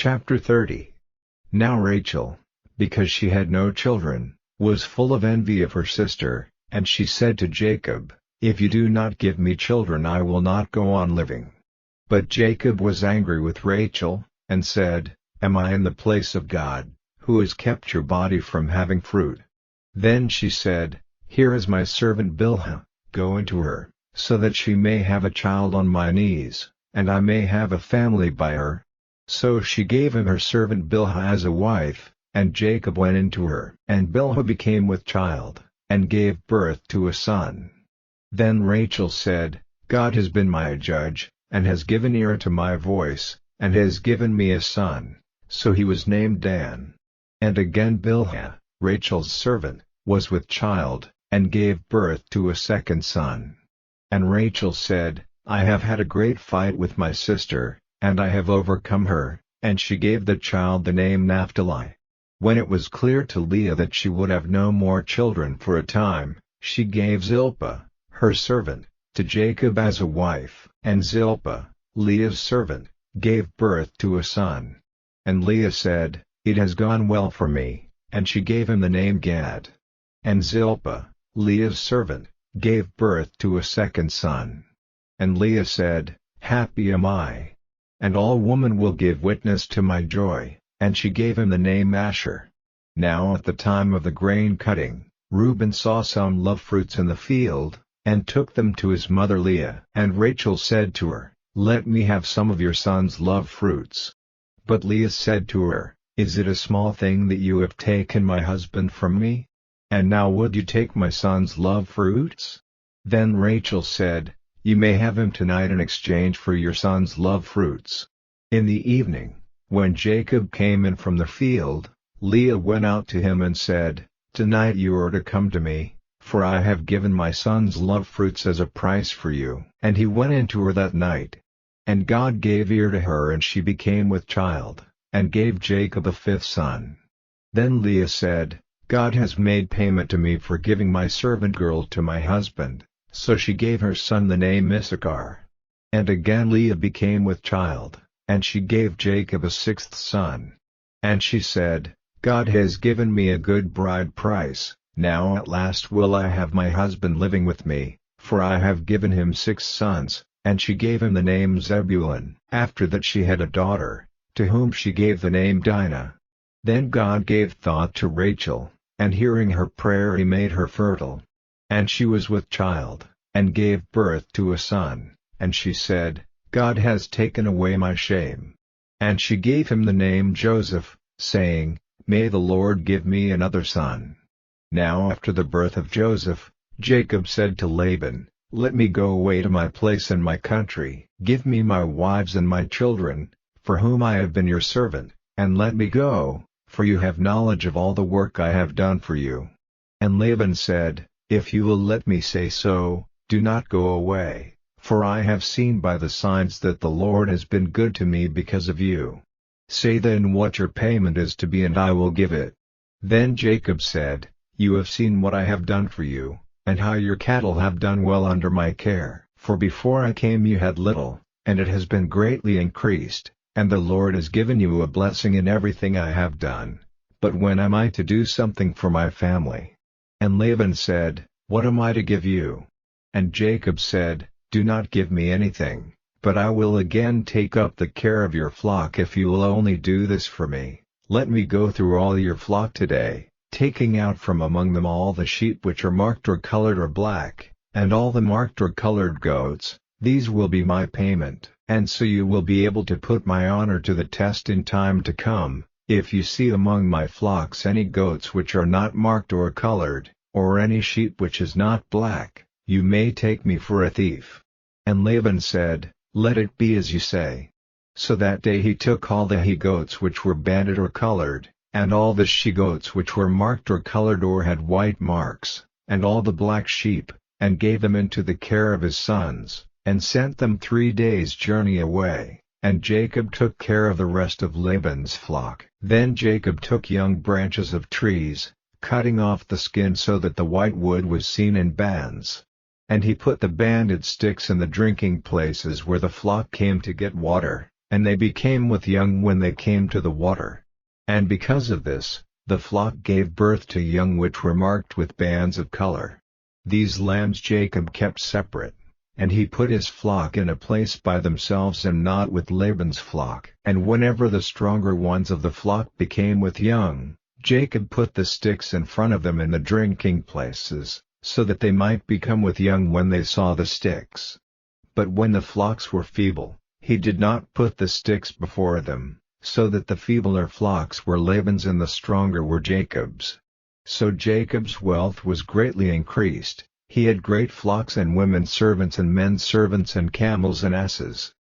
Chapter 30. Now Rachel, because she had no children, was full of envy of her sister, and she said to Jacob, "If you do not give me children I will not go on living." But Jacob was angry with Rachel, and said, "Am I in the place of God, who has kept your body from having fruit?" Then she said, "Here is my servant Bilhah, go into her, so that she may have a child on my knees, and I may have a family by her." So she gave him her servant Bilhah as a wife, and Jacob went into her. And Bilhah became with child, and gave birth to a son. Then Rachel said, "God has been my judge, and has given ear to my voice, and has given me a son." So he was named Dan. And again Bilhah, Rachel's servant, was with child, and gave birth to a second son. And Rachel said, "I have had a great fight with my sister, and I have overcome her," and she gave the child the name Naphtali. When it was clear to Leah that she would have no more children for a time, she gave Zilpa, her servant, to Jacob as a wife. And Zilpa, Leah's servant, gave birth to a son. And Leah said, "It has gone well for me," and she gave him the name Gad. And Zilpa, Leah's servant, gave birth to a second son. And Leah said, "Happy am I. And all women will give witness to my joy," and she gave him the name Ascer. Now at the time of the grain cutting, Reuben saw some love fruits in the field, and took them to his mother Leah. And Rachel said to her, "Let me have some of your son's love fruits." But Leah said to her, "Is it a small thing that you have taken my husband from me? And now would you take my son's love fruits?" Then Rachel said, "You may have him tonight in exchange for your son's love fruits." In the evening, when Jacob came in from the field, Leah went out to him and said, "Tonight you are to come to me, for I have given my son's love fruits as a price for you." And he went in to her that night. And God gave ear to her, and she became with child, and gave Jacob a fifth son. Then Leah said, "God has made payment to me for giving my servant girl to my husband." So she gave her son the name Issacar. And again Leah became with child, and she gave Jacob a sixth son. And she said, "God has given me a good bride price, now at last will I have my husband living with me, for I have given him 6 sons, and she gave him the name Zebulun. After that she had a daughter, to whom she gave the name Dina. Then God gave thought to Rachel, and hearing her prayer he made her fertile. And she was with child, and gave birth to a son, and she said, "God has taken away my shame." And she gave him the name Joseph, saying, "May the Lord give me another son." Now after the birth of Joseph, Jacob said to Laban, "Let me go away to my place in my country. Give me my wives and my children, for whom I have been your servant, and let me go, for you have knowledge of all the work I have done for you." And Laban said, "If you will let me say so, do not go away, for I have seen by the signs that the Lord has been good to me because of you. Say then what your payment is to be, and I will give it." Then Jacob said, "You have seen what I have done for you, and how your cattle have done well under my care. For before I came you had little, and it has been greatly increased, and the Lord has given you a blessing in everything I have done. But when am I to do something for my family?" And Laban said, "What am I to give you?" And Jacob said, "Do not give me anything, but I will again take up the care of your flock if you will only do this for me. Let me go through all your flock today, taking out from among them all the sheep which are marked or colored or black, and all the marked or colored goats. These will be my payment, and so you will be able to put my honor to the test in time to come. If you see among my flocks any goats which are not marked or colored, or any sheep which is not black, you may take me for a thief." And Laban said, "Let it be as you say." So that day he took all the he-goats which were banded or colored, and all the she-goats which were marked or colored or had white marks, and all the black sheep, and gave them into the care of his sons, and sent them 3 days' journey away. And Jacob took care of the rest of Laban's flock. Then Jacob took young branches of trees, cutting off the skin so that the white wood was seen in bands. And he put the banded sticks in the drinking places where the flock came to get water, and they became with young when they came to the water. And because of this, the flock gave birth to young which were marked with bands of color. These lambs Jacob kept separate, and he put his flock in a place by themselves and not with Laban's flock. And whenever the stronger ones of the flock became with young, Jacob put the sticks in front of them in the drinking places, so that they might become with young when they saw the sticks. But when the flocks were feeble, he did not put the sticks before them, so that the feebler flocks were Laban's and the stronger were Jacob's. So Jacob's wealth was greatly increased, he had great flocks and women servants and men servants and camels and asses.